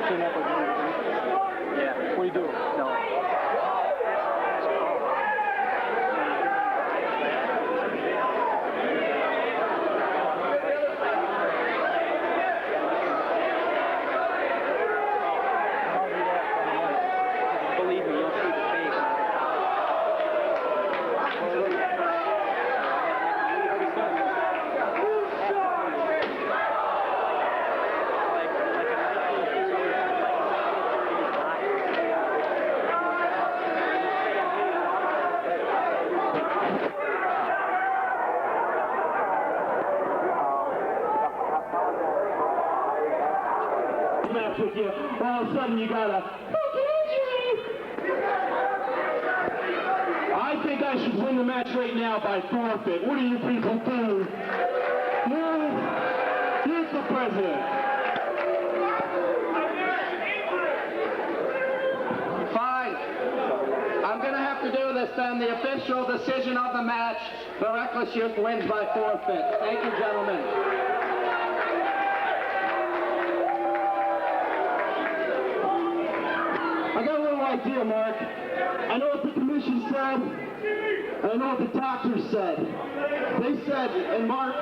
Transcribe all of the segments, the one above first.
Team up with you. Yeah. What do you do? No. Believe me, you'll see the face. Match with you, all of a sudden you got a I think I should win the match right now by forfeit. What do you people do? Here's the president. Fine. I'm going to have to do this then. The official decision of the match, the Reckless Youth wins by forfeit. Thank you, gentlemen. I got a little idea, Mark. I know what the commission said, and I know what the doctors said. They said, and Mark,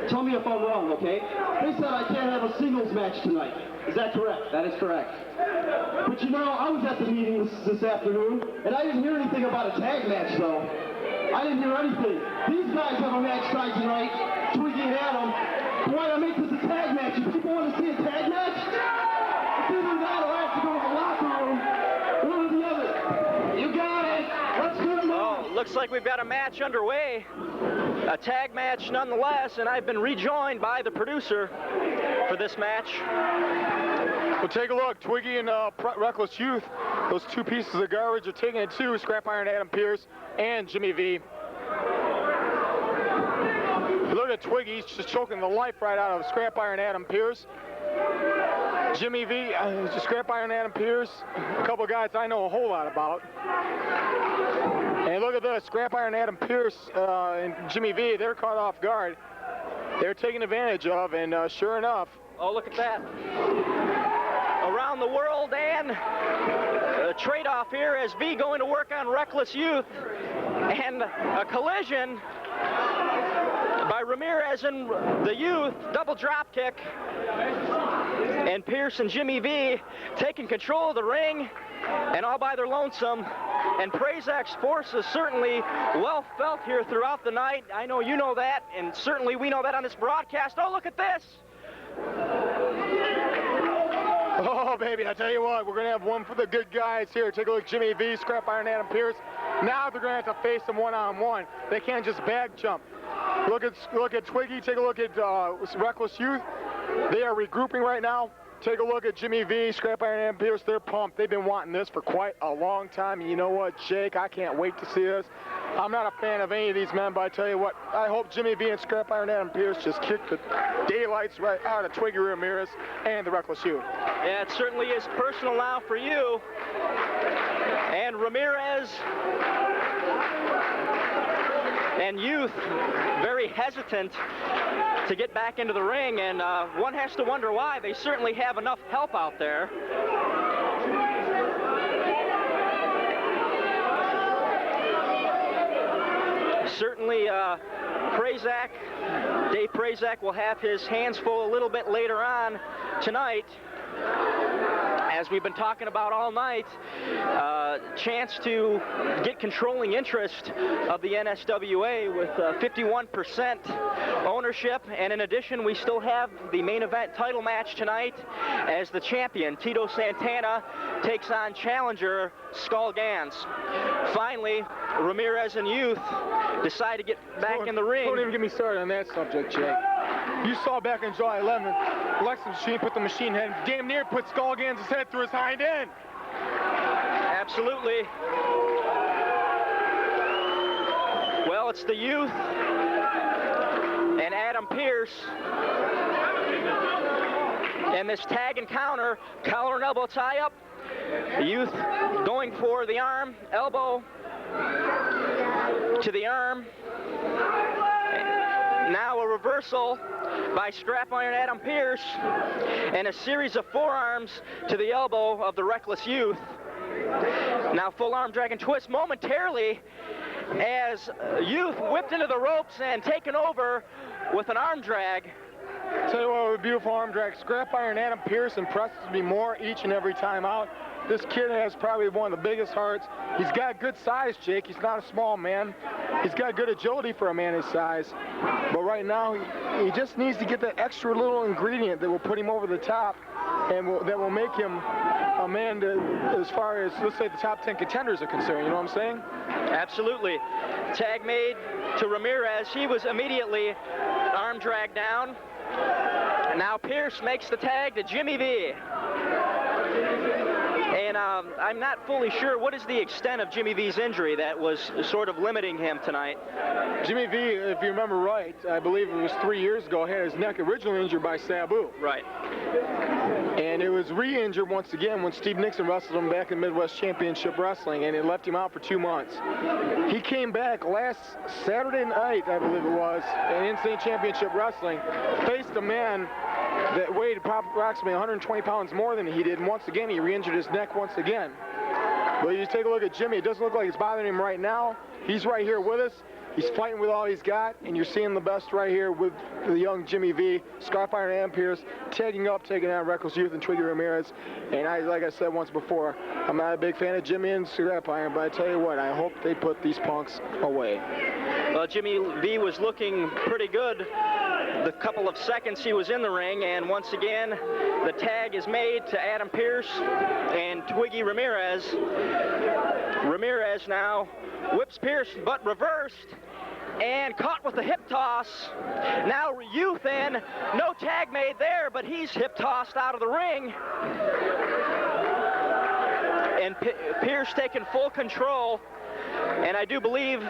tell me if I'm wrong, okay? They said I can't have a singles match tonight. Is that correct? That is correct. But you know, I was at the meeting this afternoon, and I didn't hear anything about a tag match, though. I didn't hear anything. These guys have a match tonight tonight. Twiggy and Adam. Why I make this a tag match? If people want to see a tag match, it's either that or I have to go to the locker room. One or the other. You got it. Let's do it now. Oh, looks like we've got a match underway. A tag match nonetheless, and I've been rejoined by the producer for this match. Well, take a look. Twiggy and Reckless Youth, those two pieces of garbage are taking it to Scrap Iron Adam Pierce and Jimmy V. Look at Twiggy, he's just choking the life right out of Scrap Iron Adam Pierce. Jimmy V, Scrap Iron Adam Pierce, a couple of guys I know a whole lot about. And look at this, Scrap Iron Adam Pierce and Jimmy V, they're caught off guard. They're taken advantage of, and sure enough. Oh, look at that. Around the world, and a trade-off here as V going to work on Reckless Youth. And a collision by Ramirez and the Youth, double drop kick. And Pierce and Jimmy V taking control of the ring, and all by their lonesome. And Prazak's force is certainly well felt here throughout the night. I know you know that, and certainly we know that on this broadcast. Oh, look at this. Oh, baby, I tell you what, we're going to have one for the good guys here. Take a look at Jimmy V, Scrap Iron Adam Pierce. Now they're going to have to face them one-on-one. They can't just bag jump. Look at Twiggy. Take a look at Reckless Youth. They are regrouping right now. Take a look at Jimmy V, Scrap Iron Adam Pierce. They're pumped. They've been wanting this for quite a long time. And you know what, Jake? I can't wait to see this. I'm not a fan of any of these men, but I tell you what, I hope Jimmy V and Scrap Iron Adam Pierce just kick the daylights right out of Twiggy Ramirez and the Reckless Youth. Yeah, it certainly is personal now for you. And Ramirez and Youth very hesitant to get back into the ring, and one has to wonder why. They certainly have enough help out there. Certainly Dave Prazak will have his hands full a little bit later on tonight. As we've been talking about all night, chance to get controlling interest of the NSWA with 51% ownership. And in addition, we still have the main event title match tonight as the champion, Tito Santana, takes on challenger Skull Gans. Finally, Ramirez and Youth decide to get back in the ring. Don't even get me started on that subject, Jake. You saw back on July 11th, Lexus Machine put the machine head, damn near put Skull Gans' head through his hind end. Absolutely. Well, it's the Youth and Adam Pierce. And this tag encounter, collar and elbow tie-up. The Youth going for the arm, elbow to the arm. Now a reversal by Scrap Iron Adam Pierce, and a series of forearms to the elbow of the Reckless Youth. Now full arm dragon twist momentarily as Youth whipped into the ropes and taken over with an arm drag. Tell you what, a beautiful arm drag. Scrap Iron Adam Pierce impresses me more each and every time out. This kid has probably one of the biggest hearts. He's got good size, Jake. He's not a small man. He's got good agility for a man his size. But right now, he just needs to get that extra little ingredient that will put him over the top and that will make him a man to, as far as, let's say, the top 10 contenders are concerned. You know what I'm saying? Absolutely. Tag made to Ramirez. He was immediately arm dragged down. And now Pierce makes the tag to Jimmy V. And I'm not fully sure what is the extent of Jimmy V's injury that was sort of limiting him tonight. Jimmy V, if you remember right, I believe it was 3 years ago, had his neck originally injured by Sabu. Right. And it was re-injured once again when Steve Nixon wrestled him back in Midwest Championship Wrestling, and it left him out for 2 months. He came back last Saturday night, I believe it was, in Insane Championship Wrestling, faced a man that weighed approximately 120 pounds more than he did, and once again he re-injured his neck once again. But you take a look at Jimmy, it doesn't look like it's bothering him right now. He's right here with us. He's fighting with all he's got, and you're seeing the best right here with the young Jimmy V. Scrap Iron Adam Pierce taking on Reckless Youth and Twiggy Ramirez. And like I said once before, I'm not a big fan of Jimmy and Scrap Iron, but I tell you what, I hope they put these punks away. Well, Jimmy V was looking pretty good the couple of seconds he was in the ring, and once again, the tag is made to Adam Pierce and Twiggy Ramirez. Ramirez now whips Pierce, but reversed, and caught with the hip toss. Now Youth in, no tag made there, but he's hip tossed out of the ring. And Pierce taking full control, and I do believe,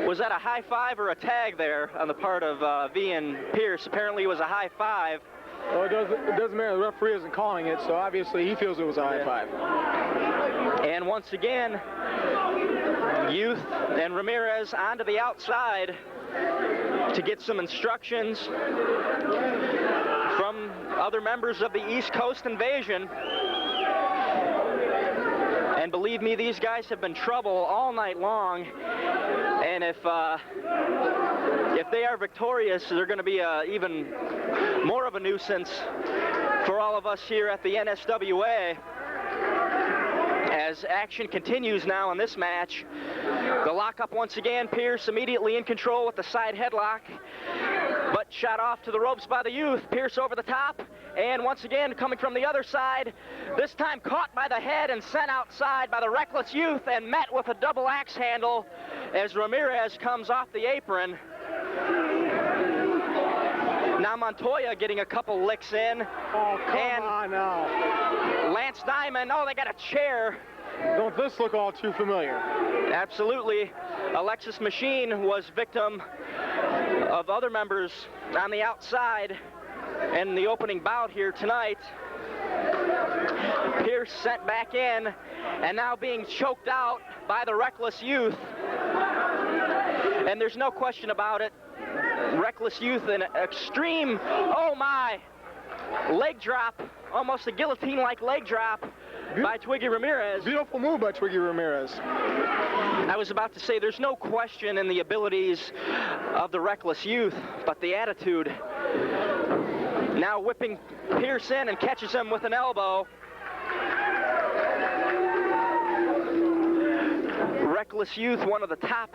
was that a high five or a tag there on the part of V and Pierce? Apparently it was a high five. Well, it doesn't matter, the referee isn't calling it, so obviously he feels it was a high five. And once again, Youth and Ramirez onto the outside to get some instructions from other members of the East Coast Invasion. And believe me, these guys have been trouble all night long. And if they are victorious, they're going to be even more of a nuisance for all of us here at the NSWA. As action continues now in this match, the lockup once again, Pierce immediately in control with the side headlock, but shot off to the ropes by the Youth. Pierce over the top, and once again coming from the other side, this time caught by the head and sent outside by the Reckless Youth and met with a double axe handle as Ramirez comes off the apron. Now Montoya getting a couple licks in. Oh, come on now. Lance Diamond, oh, they got a chair. Don't this look all too familiar? Absolutely. Alexis Machine was victim of other members on the outside in the opening bout here tonight. Pierce sent back in and now being choked out by the Reckless Youth. And there's no question about it. Reckless Youth, an extreme, oh my, leg drop, almost a guillotine-like leg drop by Twiggy Ramirez. Beautiful move by Twiggy Ramirez. I was about to say there's no question in the abilities of the Reckless Youth, but the attitude. Now whipping Pierce in and catches him with an elbow. Reckless Youth, one of the top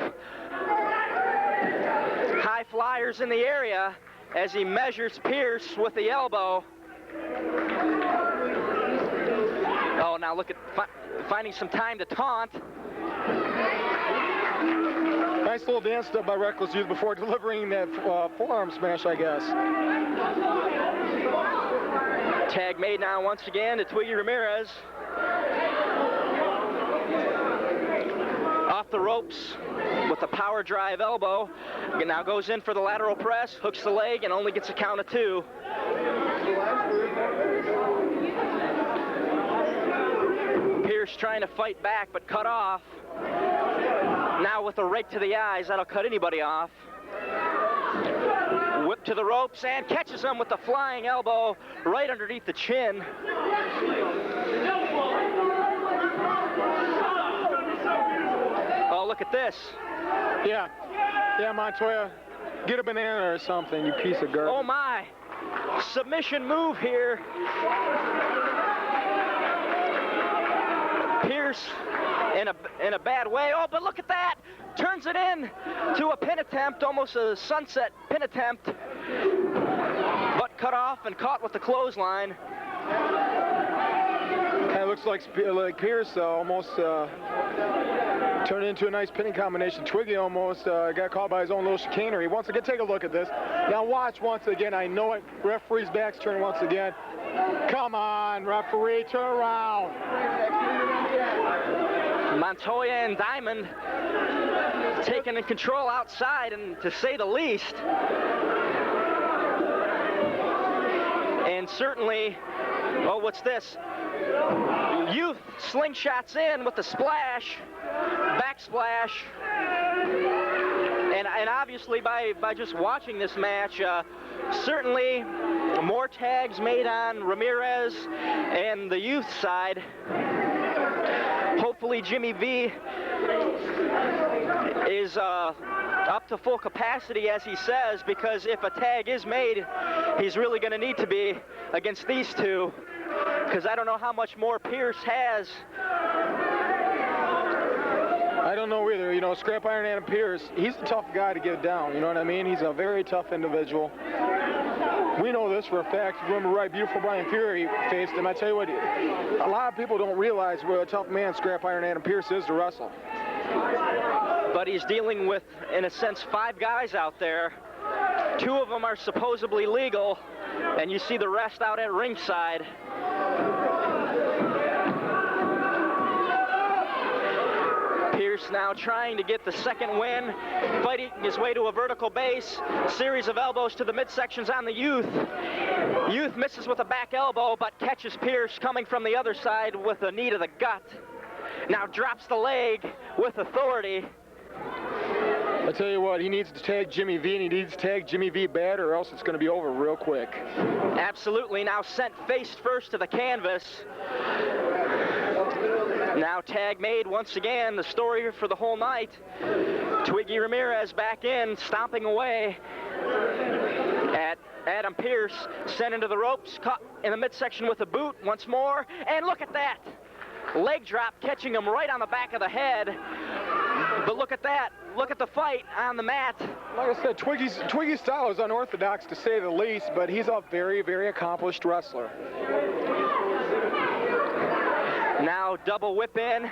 high flyers in the area, as he measures Pierce with the elbow. Oh, now look at finding some time to taunt. Nice little dance step by Reckless Youth before delivering that forearm smash, I guess. Tag made now once again to Twiggy Ramirez. Off the ropes with a power drive elbow. Now goes in for the lateral press, hooks the leg, and only gets a count of 2. Pierce trying to fight back, but cut off. Now with a rake to the eyes, that'll cut anybody off. to the ropes and catches him with the flying elbow right underneath the chin. Oh, look at this. Yeah, Montoya, get a banana or something, you piece of garbage. Oh my, submission move here. Pierce in a bad way. Oh, but look at that. Turns it in to a pin attempt, almost a sunset pin attempt. But cut off and caught with the clothesline. It looks like Pierce almost turned into a nice pinning combination. Twiggy almost got caught by his own little chicanery. Once again, take a look at this. Now watch once again. I know it. Referee's back's turned once again. Come on, referee, turn around. Montoya and Diamond taking in control outside, and to say the least. And certainly, oh, what's this? Youth slingshots in with the splash, backsplash. And obviously by just watching this match, certainly more tags made on Ramirez and the youth side. Hopefully Jimmy V is up to full capacity, as he says, because if a tag is made, he's really going to need to be against these two, because I don't know how much more Pierce has. I don't know either. You know, Scrap Iron Adam Pierce, he's a tough guy to get down, you know what I mean? He's a very tough individual. We know this for a fact. Remember, right, beautiful Brian Fury faced him. I tell you what, a lot of people don't realize what a tough man Scrap Iron Adam Pierce is to wrestle. But he's dealing with, in a sense, 5 guys out there. 2 of them are supposedly legal, and you see the rest out at ringside. Pierce now trying to get the second win, fighting his way to a vertical base, series of elbows to the midsections on the youth. Youth misses with a back elbow, but catches Pierce coming from the other side with a knee to the gut. Now drops the leg with authority. I tell you what, he needs to tag Jimmy V, and he needs to tag Jimmy V bad, or else it's going to be over real quick. Absolutely. Now sent face first to the canvas. Now tag made once again, the story for the whole night. Twiggy Ramirez back in, stomping away at Adam Pierce, sent into the ropes, caught in the midsection with a boot once more, and look at that. Leg drop catching him right on the back of the head. But look at that. Look at the fight on the mat. Like I said, Twiggy's style is unorthodox to say the least, but he's a very, very accomplished wrestler. Now double whip in,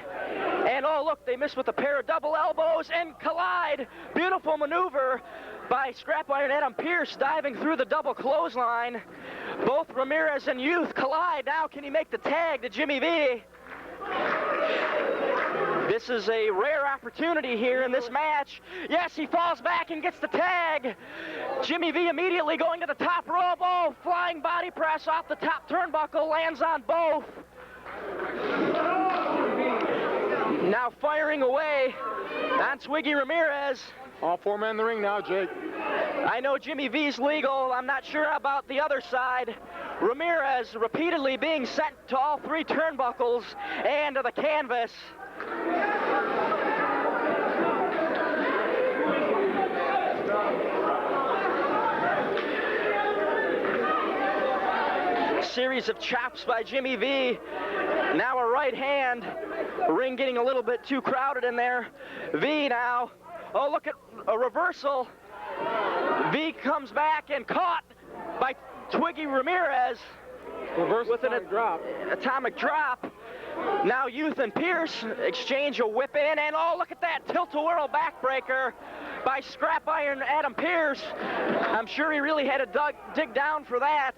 and oh look, they miss with a pair of double elbows and collide. Beautiful maneuver by Scrap Iron Adam Pierce, diving through the double clothesline. Both Ramirez and Youth collide. Now can he make the tag to Jimmy V? This is a rare opportunity here in this match. Yes, he falls back and gets the tag. Jimmy V immediately going to the top rope. Oh, flying body press off the top turnbuckle, lands on both. Now firing away on Twiggy Ramirez. All 4 men in the ring now, Jake. I know Jimmy V's legal. I'm not sure about the other side. Ramirez repeatedly being sent to all 3 turnbuckles and to the canvas. Series of chops by Jimmy V. Now a right hand. Ring getting a little bit too crowded in there. V now. Oh, look at a reversal. V comes back and caught by Twiggy Ramirez. Reverse with an atomic drop. Now Youth and Pierce exchange a whip in, and oh, look at that tilt-a-whirl backbreaker by Scrap Iron Adam Pierce. I'm sure he really had to dig down for that.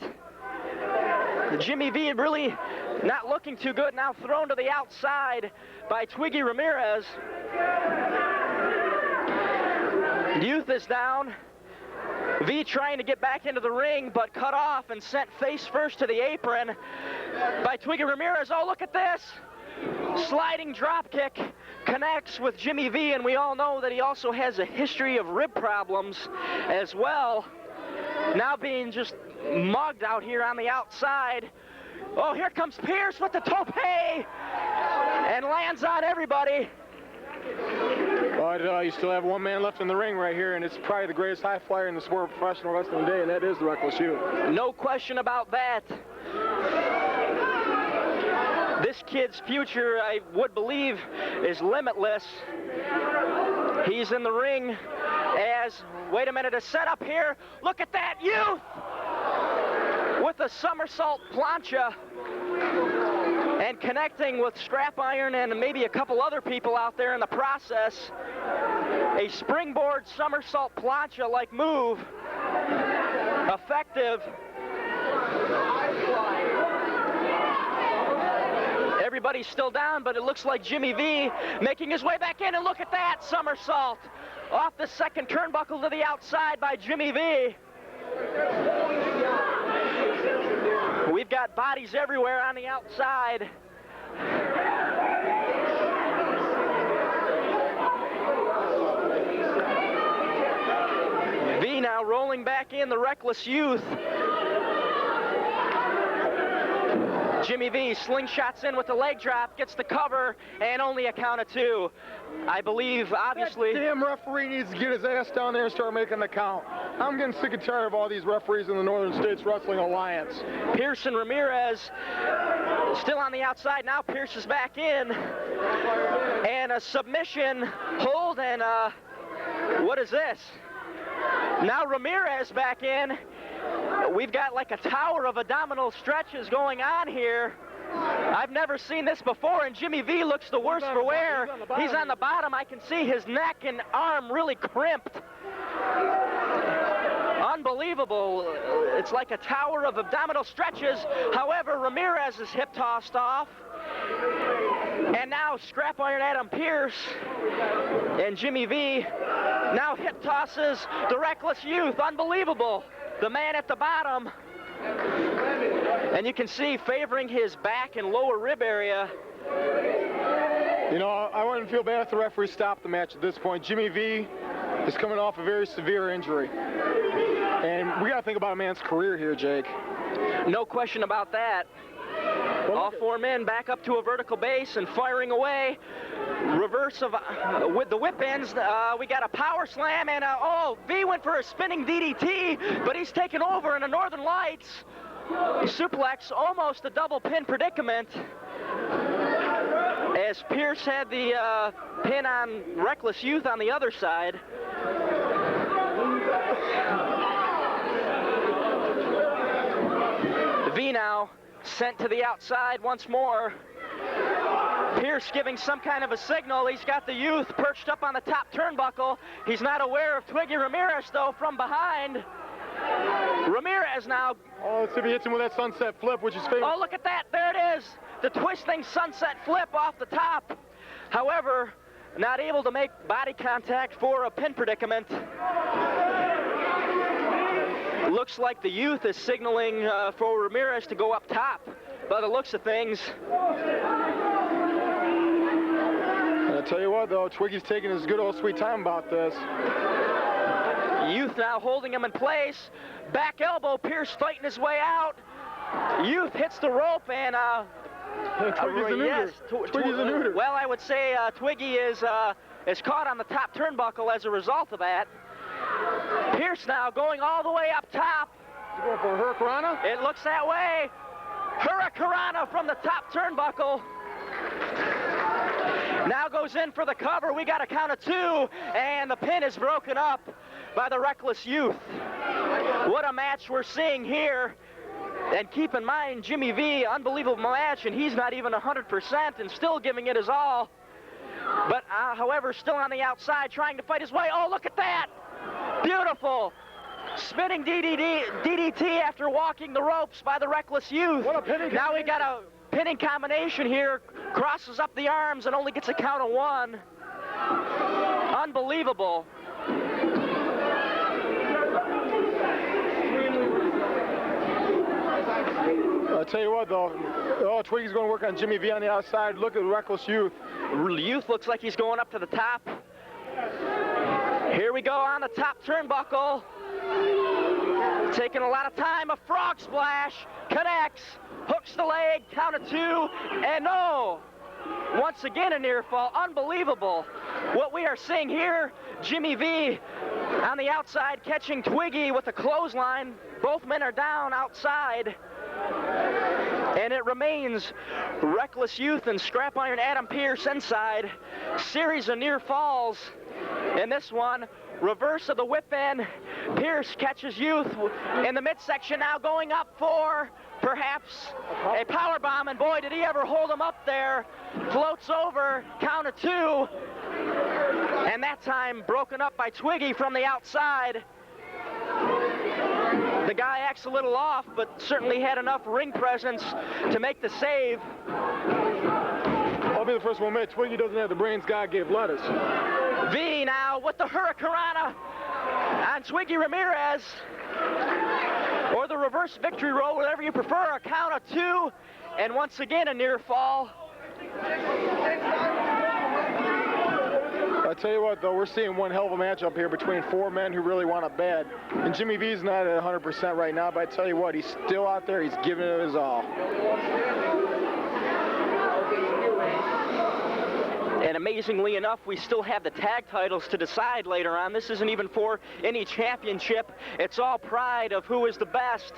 Jimmy V really not looking too good, now thrown to the outside by Twiggy Ramirez. Youth is down. V trying to get back into the ring, but cut off and sent face first to the apron by Twiggy Ramirez. Oh, look at this. Sliding drop kick connects with Jimmy V, and we all know that he also has a history of rib problems as well. now being just mugged out here on the outside. Oh, here comes Pierce with the tope and lands on everybody. But you still have one man left in the ring right here, and it's probably the greatest high flyer in the sport of professional wrestling today, and that is the Reckless Youth. No question about that. This kid's future, I would believe, is limitless. He's in the ring as, wait a minute, a setup here. Look at that, Youth! With a somersault plancha and connecting with Scrap Iron and maybe a couple other people out there in the process. A springboard somersault plancha-like move. Effective. Everybody's still down, but it looks like Jimmy V making his way back in, and look at that somersault off the second turnbuckle to the outside by Jimmy V. We've got bodies everywhere on the outside. V now rolling back in, the Reckless Youth. Jimmy V slingshots in with the leg drop, gets the cover, and only a count of 2. I believe, obviously... That damn referee needs to get his ass down there and start making the count. I'm getting sick and tired of all these referees in the Northern States Wrestling Alliance. Pierce and Ramirez still on the outside. Now Pierce is back in. And a submission hold, and what is this? Now Ramirez back in. We've got like a tower of abdominal stretches going on here. I've never seen this before, and Jimmy V looks the worse for wear. He's on the bottom. I can see his neck and arm really crimped. Unbelievable. It's like a tower of abdominal stretches. However, Ramirez is hip tossed off. And now Scrap Iron Adam Pierce and Jimmy V now hip tosses the Reckless Youth. Unbelievable. The man at the bottom. And you can see favoring his back and lower rib area. You know, I wouldn't feel bad if the referee stopped the match at this point. Jimmy V is coming off a very severe injury. And we got to think about a man's career here, Jake. No question about that. All 4 men back up to a vertical base and firing away. Reverse of with the whip ends. We got a power slam, and V went for a spinning DDT, but he's taken over in the Northern Lights. Suplex, almost a double pin predicament. As Pierce had the pin on Reckless Youth on the other side. V now sent to the outside once more. Pierce giving some kind of a signal. He's got the Youth perched up on the top turnbuckle. He's not aware of Twiggy Ramirez, though, from behind. Ramirez now. Oh, let's see if he hits him with that sunset flip, which is famous. Oh, look at that. There it is. The twisting sunset flip off the top. However, not able to make body contact for a pin predicament. Looks like the Youth is signaling for Ramirez to go up top by the looks of things. I'll tell you what, though, Twiggy's taking his good old sweet time about this. Youth now holding him in place. Back elbow, Pierce fighting his way out. Youth hits the rope, and Twiggy's a neuter. Twiggy's a neuter. Well, I would say Twiggy is caught on the top turnbuckle as a result of that. Pierce now going all the way up top. He's going for a Hurricanrana? It looks that way. Hurricanrana from the top turnbuckle. Now goes in for the cover. We got a count of 2, and the pin is broken up by the Reckless Youth. What a match we're seeing here. And keep in mind, Jimmy V, unbelievable match, and he's not even 100% and still giving it his all. But, however, still on the outside trying to fight his way. Oh, look at that. Beautiful. Spinning DDT after walking the ropes by the Reckless Youth. What a pinning. Now we got a pinning combination here. Crosses up the arms and only gets a count of 1. Unbelievable. I'll tell you what, though. Oh, Twiggy's going to work on Jimmy V on the outside. Look at the Reckless Youth. Youth looks like he's going up to the top. Here we go on the top turnbuckle. Taking a lot of time, a frog splash, connects, hooks the leg, count of 2, and no! Once again a near fall, unbelievable. What we are seeing here, Jimmy V on the outside catching Twiggy with a clothesline. Both men are down outside. And it remains Reckless Youth and Scrap Iron Adam Pierce inside. Series of near falls. In this one, reverse of the whip in. Pierce catches Youth in the midsection, now going up for perhaps a power bomb, and boy, did he ever hold him up there. Floats over, count of 2, and that time broken up by Twiggy from the outside. The guy acts a little off, but certainly had enough ring presence to make the save. I'll be the first one to admit, Twiggy doesn't have the brains God gave lettuce. V now with the Hurricanrana on Twiggy Ramirez. Or the reverse victory roll, whatever you prefer, a count of 2, and once again a near fall. I tell you what, though, we're seeing one hell of a matchup here between 4 men who really want it bad. And Jimmy V's not at 100% right now, but I tell you what, he's still out there, he's giving it his all. And amazingly enough, we still have the tag titles to decide later on. This isn't even for any championship. It's all pride of who is the best.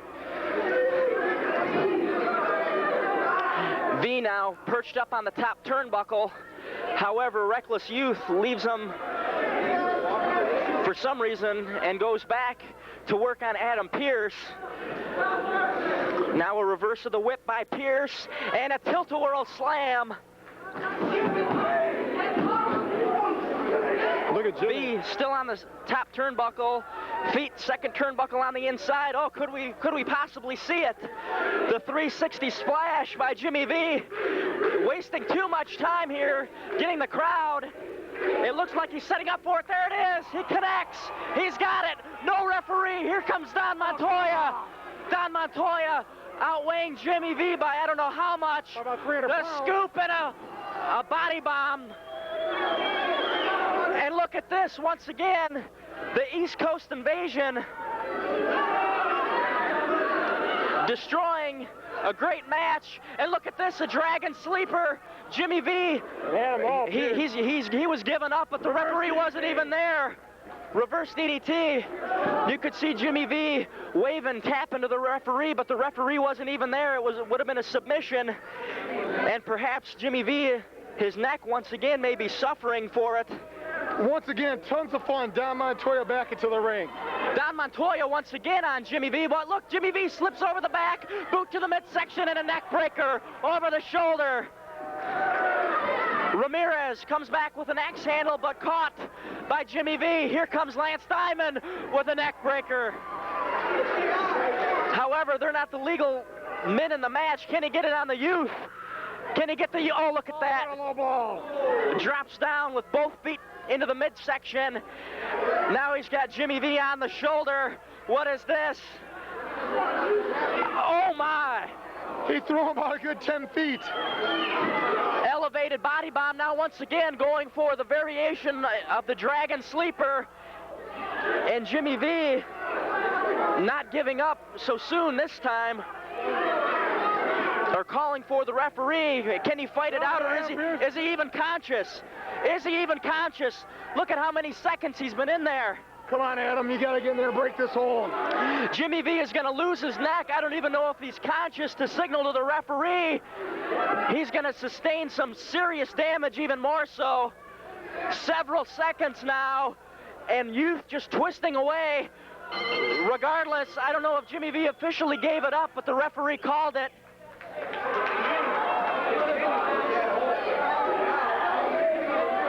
V now perched up on the top turnbuckle. However, Reckless Youth leaves him for some reason and goes back to work on Adam Pierce. Now a reverse of the whip by Pierce and a tilt-a-whirl slam. Look at Jimmy. V still on the top turnbuckle, feet second turnbuckle on the inside. Oh, could we possibly see it? The 360 splash by Jimmy V, wasting too much time here, getting the crowd. It looks like he's setting up for it. There it is. He connects. He's got it. No referee. Here comes Don Montoya. Don Montoya outweighing Jimmy V by I don't know how much. About 300 pounds. The scoop and a body bomb. And look at this once again, the East Coast invasion destroying a great match. And look at this, a Dragon Sleeper. Jimmy V, he was giving up, but the referee wasn't even there. Reverse DDT. You could see Jimmy V waving, tapping to the referee, but the referee wasn't even there. It would have been a submission. And perhaps Jimmy V, his neck once again may be suffering for it. Once again, tons of fun. Don Montoya back into the ring. Don Montoya once again on Jimmy V, but look, Jimmy V slips over the back, boot to the midsection, and a neck breaker over the shoulder. Ramirez comes back with an axe handle, but caught by Jimmy V. Here comes Lance Diamond with a neck breaker. However, they're not the legal men in the match. Can he get it on the Youth? Can he get the, oh, look at that. Drops down with both feet into the midsection. Now he's got Jimmy V on the shoulder. What is this? Oh my. He threw him about a good 10 feet. Elevated body bomb now once again going for the variation of the Dragon Sleeper. And Jimmy V not giving up so soon this time. They're calling for the referee. Can he fight it out, or is he even conscious? Is he even conscious? Look at how many seconds he's been in there. Come on, Adam, you gotta get in there and break this hold. Jimmy V is gonna lose his neck. I don't even know if he's conscious to signal to the referee. He's gonna sustain some serious damage, even more so. Several seconds now, and Youth just twisting away. Regardless, I don't know if Jimmy V officially gave it up, but the referee called it.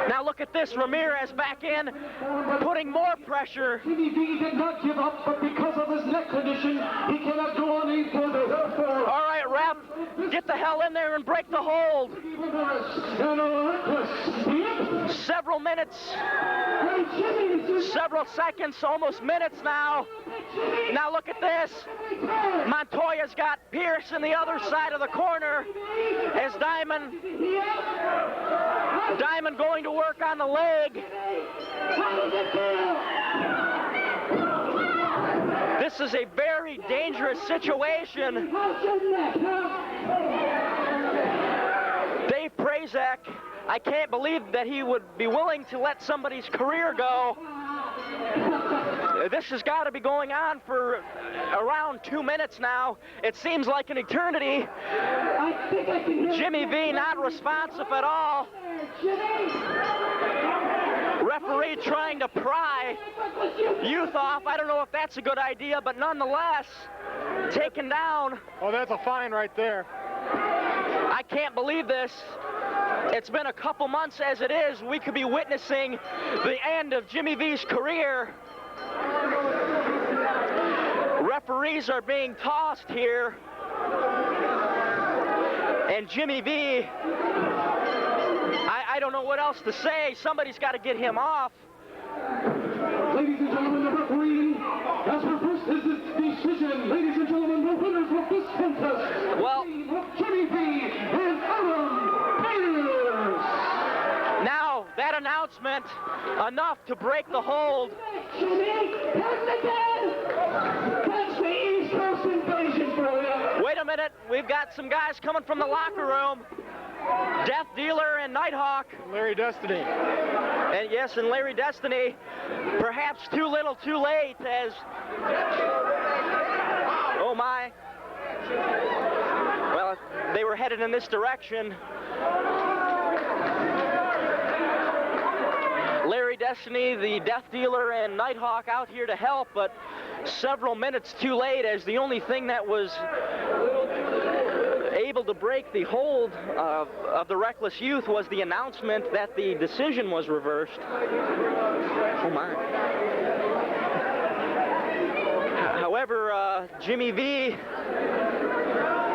Now look at this, Ramirez back in, putting more pressure. Jimmy V did not give up, but because of his neck condition, he cannot go on any further. All right, ref, get the hell in there and break the hold. Several minutes, several seconds, almost minutes now. Now look at this. Montoya's got Pierce in the other side of the corner as Diamond going to work on the This is a very dangerous situation. Dave Prazak, I can't believe that he would be willing to let somebody's career go. This has got to be going on for around 2 minutes now. It seems like an eternity. Jimmy V not responsive at all. Referee trying to pry Youth off. I don't know if that's a good idea, but nonetheless, taken down. Oh, that's a fine right there. I can't believe this. It's been a couple months as it is. We could be witnessing the end of Jimmy V's career. Referees are being tossed here. And Jimmy V, I don't know what else to say. Somebody's got to get him off. Ladies and gentlemen, the referee has reversed his decision. Ladies and gentlemen, the winners of this contest. Well, Jimmy V and Adam Pierce. Now, that announcement, enough to break the hold. Jimmy, that's again. That's the East Coast invasion for you. Wait a minute, we've got some guys coming from the locker room. Death Dealer and Nighthawk. Larry Destiny. And yes, and Larry Destiny, perhaps too little too late as, oh my. Well, they were headed in this direction. Larry Destiny, the Death Dealer, and Nighthawk out here to help, but several minutes too late, as the only thing that was able to break the hold of the Reckless Youth was the announcement that the decision was reversed. Oh my. However, Jimmy V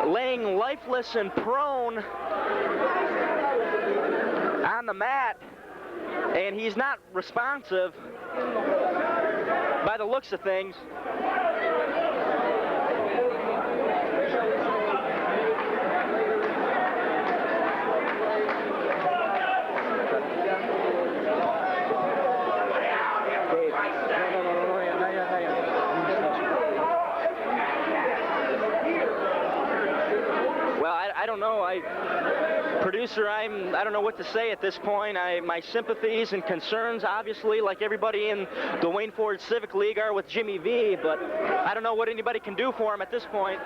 laying lifeless and prone on the mat, and he's not responsive by the looks of things. Well, I don't know. Producer, I don't know what to say at this point. My sympathies and concerns, obviously, like everybody in the Wayne Ford Civic League, are with Jimmy V, but I don't know what anybody can do for him at this point.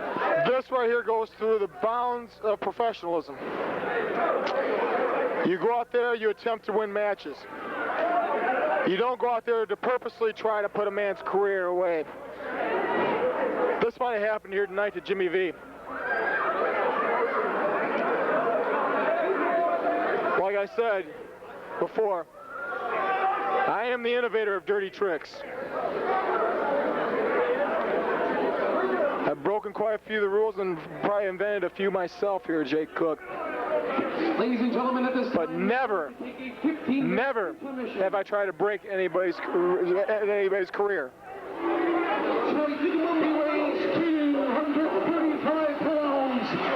This right here goes through the bounds of professionalism. You go out there, you attempt to win matches. You don't go out there to purposely try to put a man's career away. This might have happened here tonight to Jimmy V. Like I said before, I am the innovator of dirty tricks. I've broken quite a few of the rules and probably invented a few myself here, Jake Cook. Ladies and gentlemen, at this time, But never have I tried to break anybody's career. weighs 235 pounds.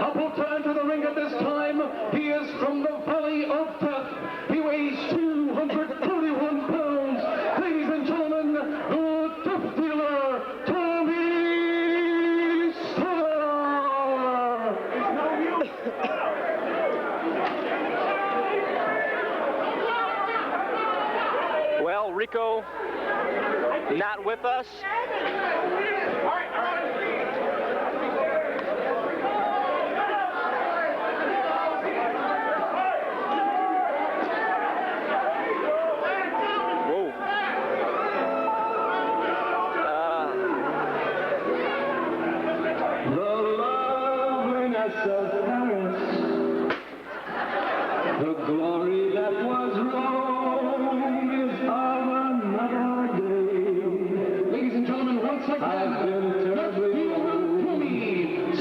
About to enter the ring at this time, he is from the Valley of Death. He weighs 231 pounds. Ladies and gentlemen, the Death Dealer, Tommy Starr. Well, Rico not with us. The glory that was Rome is of another day. Ladies and gentlemen, once again, I've been terribly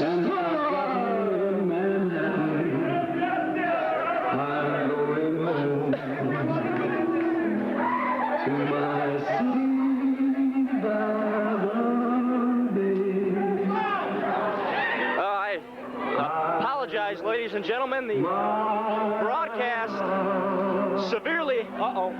and in Manhattan. I'm going home to my city by the bay. I apologize, ladies and gentlemen. The broadcast severely. Uh-oh.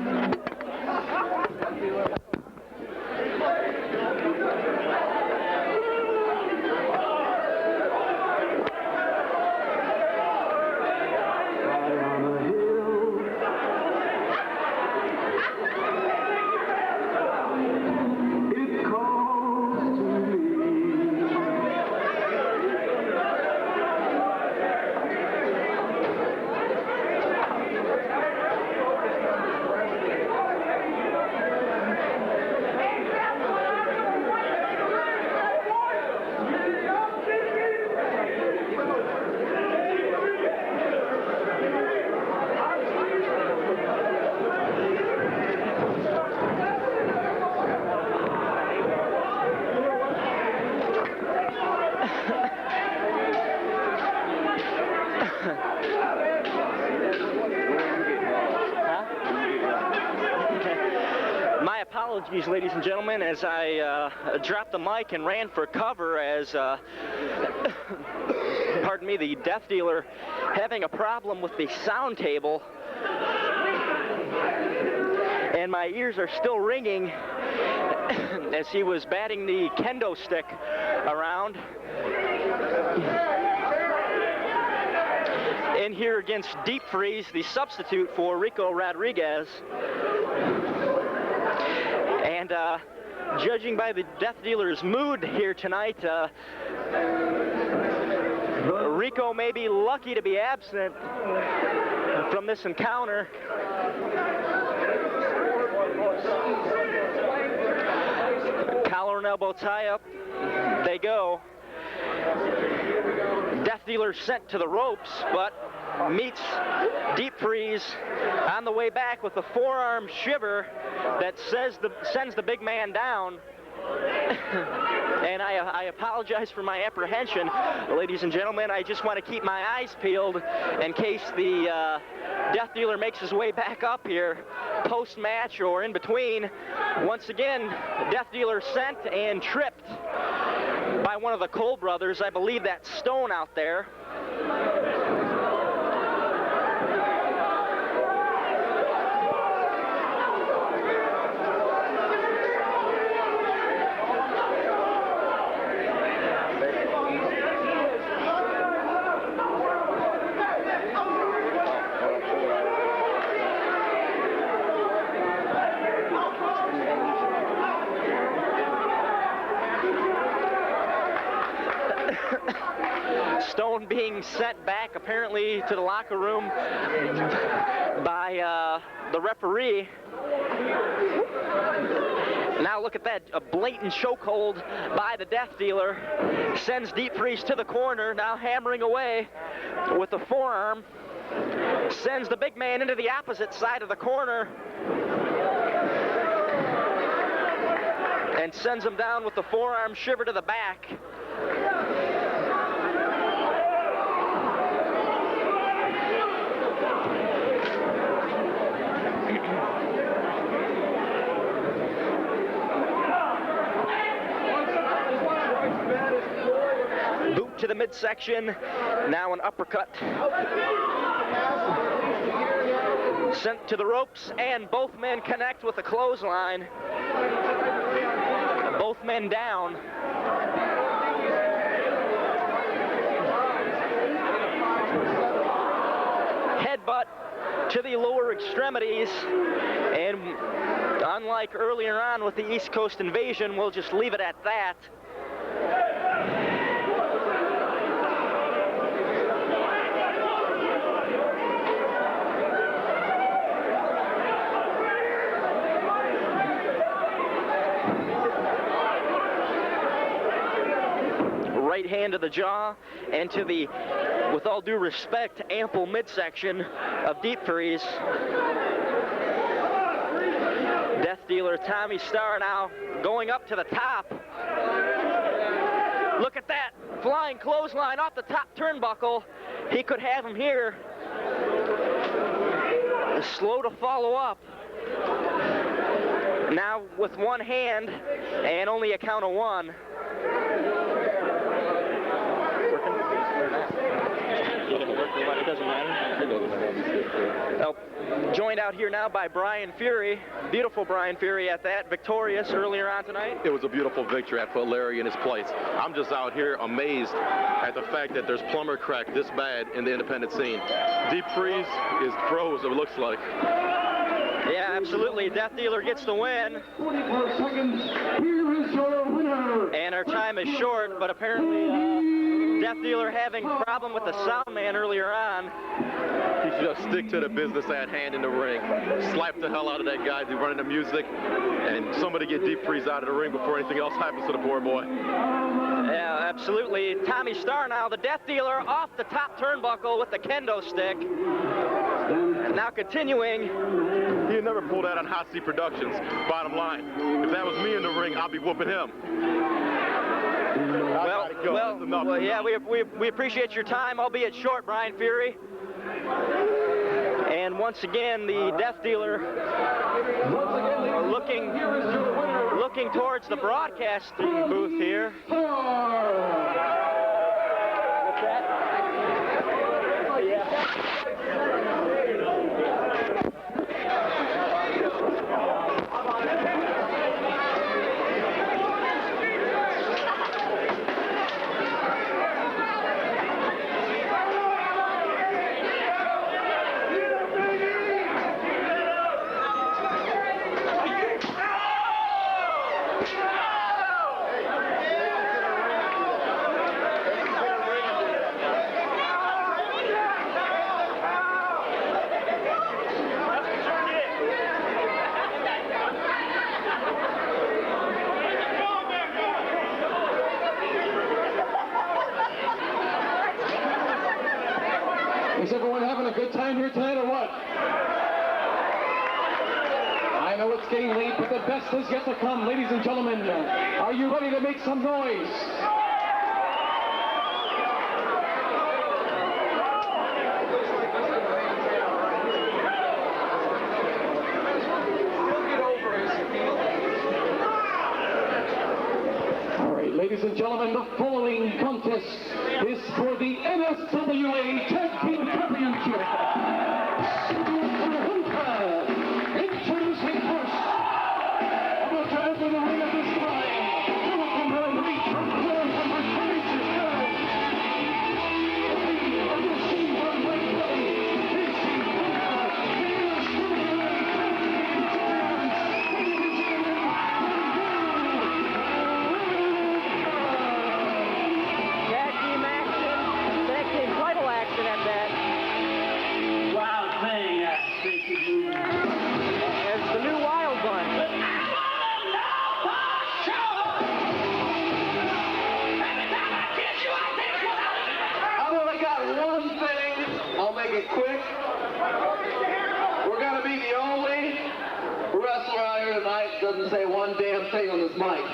My apologies, ladies and gentlemen, as I dropped the mic and ran for cover as, pardon me, the Death Dealer having a problem with the sound table. And my ears are still ringing as he was batting the kendo stick around. In here against Deep Freeze, the substitute for Rico Rodriguez. And judging by the Death Dealer's mood here tonight, Rico may be lucky to be absent from this encounter. Collar and elbow tie-up. They go. Death Dealer sent to the ropes, but meets Deep Freeze on the way back with a forearm shiver that sends the big man down. And I apologize for my apprehension, ladies and gentlemen. I just want to keep my eyes peeled in case the Death Dealer makes his way back up here post-match or in between. Once again, Death Dealer sent and tripped by one of the Cole brothers. I believe that's Stone out there. Stone being sent back apparently to the locker room by the referee. Now look at that, a blatant chokehold by the Death Dealer. Sends Deep Freeze to the corner, now hammering away with the forearm. Sends the big man into the opposite side of the corner. And sends him down with the forearm shiver to the back. To the midsection. Now an uppercut. Sent to the ropes, and both men connect with a clothesline. Both men down. Headbutt to the lower extremities, and unlike earlier on with the East Coast Invasion, we'll just leave it at that. Right hand to the jaw and to the, with all due respect, ample midsection of Deep Freeze. Death Dealer Tommy Starr now going up to the top. Look at that, flying clothesline off the top turnbuckle. He could have him here. Slow to follow up. Now with one hand and only a count of one. It doesn't matter. Oh, joined out here now by Brian Fury. Beautiful Brian Fury at that. Victorious earlier on tonight. It was a beautiful victory. I put Larry in his place. I'm just out here amazed at the fact that there's plumber crack this bad in the independent scene. Deep Freeze is froze, it looks like. Yeah, absolutely. Death Dealer gets the win. 44 seconds. Here is your winner. And our time is short, but apparently Death Dealer having a problem with the sound man earlier on. He should just stick to the business at hand in the ring. Slap the hell out of that guy, do running the music, and somebody get Deep Freeze out of the ring before anything else happens to the poor boy. Yeah, absolutely. Tommy Starr now, the Death Dealer, off the top turnbuckle with the kendo stick. And now continuing. He'd never pull that on Hot Seat Productions, bottom line. If that was me in the ring, I'd be whooping him. Well, yeah, we appreciate your time, albeit short, Brian Fury. And once again, the Death Dealer looking towards the broadcasting booth here. What's that? Yeah. Is everyone having a good time here tonight or what? I know it's getting late, but the best is yet to come. Ladies and gentlemen, are you ready to make some noise? All right, ladies and gentlemen, the following contest is for the NSWA Tag Team Championship. Introducing first, about to enter the ring at this time, to welcome her elite performers and her courageous girls. Are you seeing her right way? Is she Tag team action, tag team title action at that. Wild thing, There's the new Wild Bunch. I've only got one thing. I'll make it quick. We're going to be the only wrestler out here tonight that doesn't say one damn thing on this mic.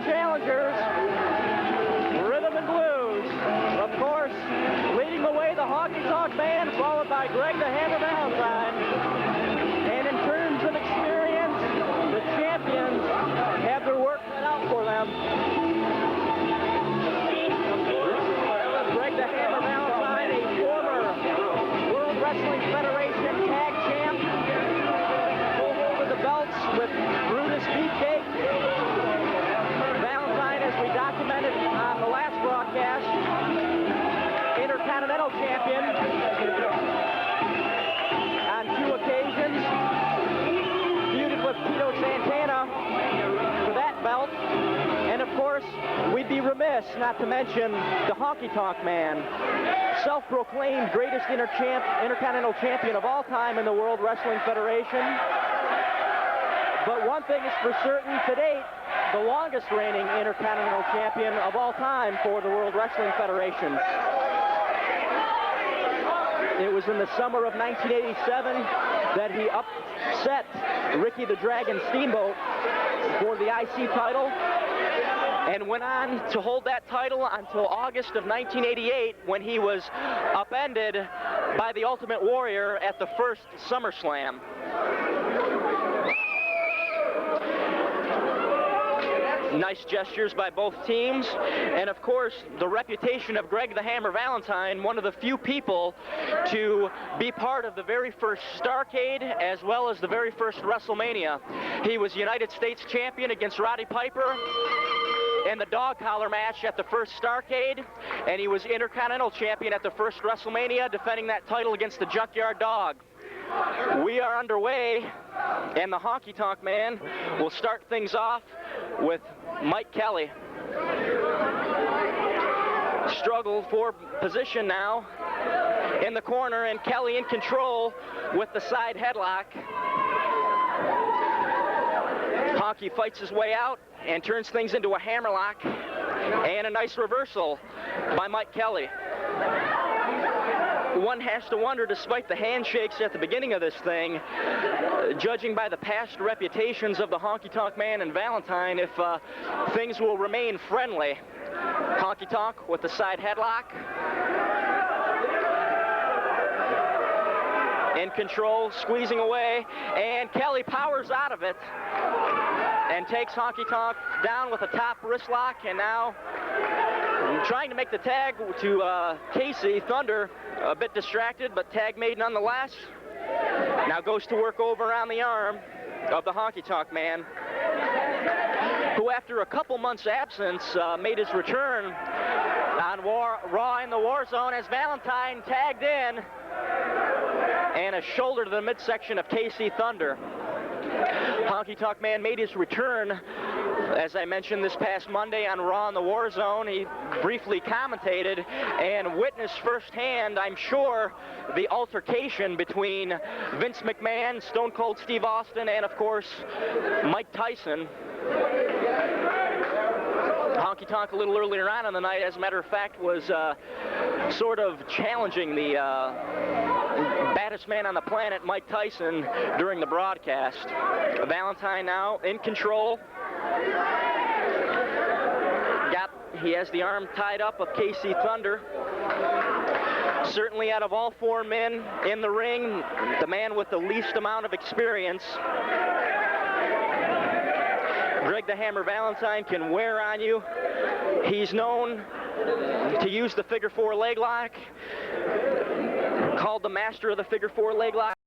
challengers, Rhythm and Blues. Of course, leading the way, the Honky Tonk Man, followed by Greg the Hammer Valentine. And in terms of experience, the champions have their work cut out for them. Greg the Hammer Valentine, a former World Wrestling Federation tag champ, over the belts with Brutus Beefcake. Valentine, as we documented on the last broadcast, Intercontinental champion on 2 occasions, feuded with Tito Santana for that belt. And of course, we'd be remiss not to mention the Honky Tonk Man, self-proclaimed greatest Intercontinental champion of all time in the World Wrestling Federation. But one thing is for certain, to date, the longest reigning Intercontinental champion of all time for the World Wrestling Federation. It was in the summer of 1987 that he upset Ricky the Dragon Steamboat for the IC title, and went on to hold that title until August of 1988, when he was upended by the Ultimate Warrior at the first SummerSlam. Nice gestures by both teams, and of course the reputation of Greg the Hammer Valentine, one of the few people to be part of the very first Starrcade as well as the very first WrestleMania. He was United States champion against Roddy Piper in the dog collar match at the first Starrcade, and he was Intercontinental champion at the first WrestleMania, defending that title against the Junkyard Dog. We are underway, and the Honky Tonk Man will start things off with Mike Kelly. Struggle for position now in the corner, and Kelly in control with the side headlock. Honky fights his way out and turns things into a hammerlock, and a nice reversal by Mike Kelly. One has to wonder, despite the handshakes at the beginning of this thing, judging by the past reputations of the Honky Tonk Man and Valentine, if things will remain friendly. Honky Tonk with the side headlock. In control, squeezing away, and Kelly powers out of it and takes Honky Tonk down with a top wrist lock, and now trying to make the tag to Casey Thunder. A bit distracted, but tag made nonetheless. Now goes to work over on the arm of the Honky Tonk Man, who after a couple months absence made his return on Raw in the War Zone as Valentine tagged in, and a shoulder to the midsection of Casey Thunder. Honky Tonk Man made his return, as I mentioned, this past Monday on Raw in the War Zone. He briefly commentated and witnessed firsthand, I'm sure, the altercation between Vince McMahon, Stone Cold Steve Austin, and of course, Mike Tyson. Honky Tonk a little earlier on in the night, as a matter of fact, was sort of challenging the baddest man on the planet, Mike Tyson, during the broadcast. Valentine now in control. He has the arm tied up of Casey Thunder. Certainly out of all 4 men in the ring, the man with the least amount of experience. Greg the Hammer Valentine can wear on you. He's known to use the figure 4 leg lock, called the master of the figure 4 leg lock.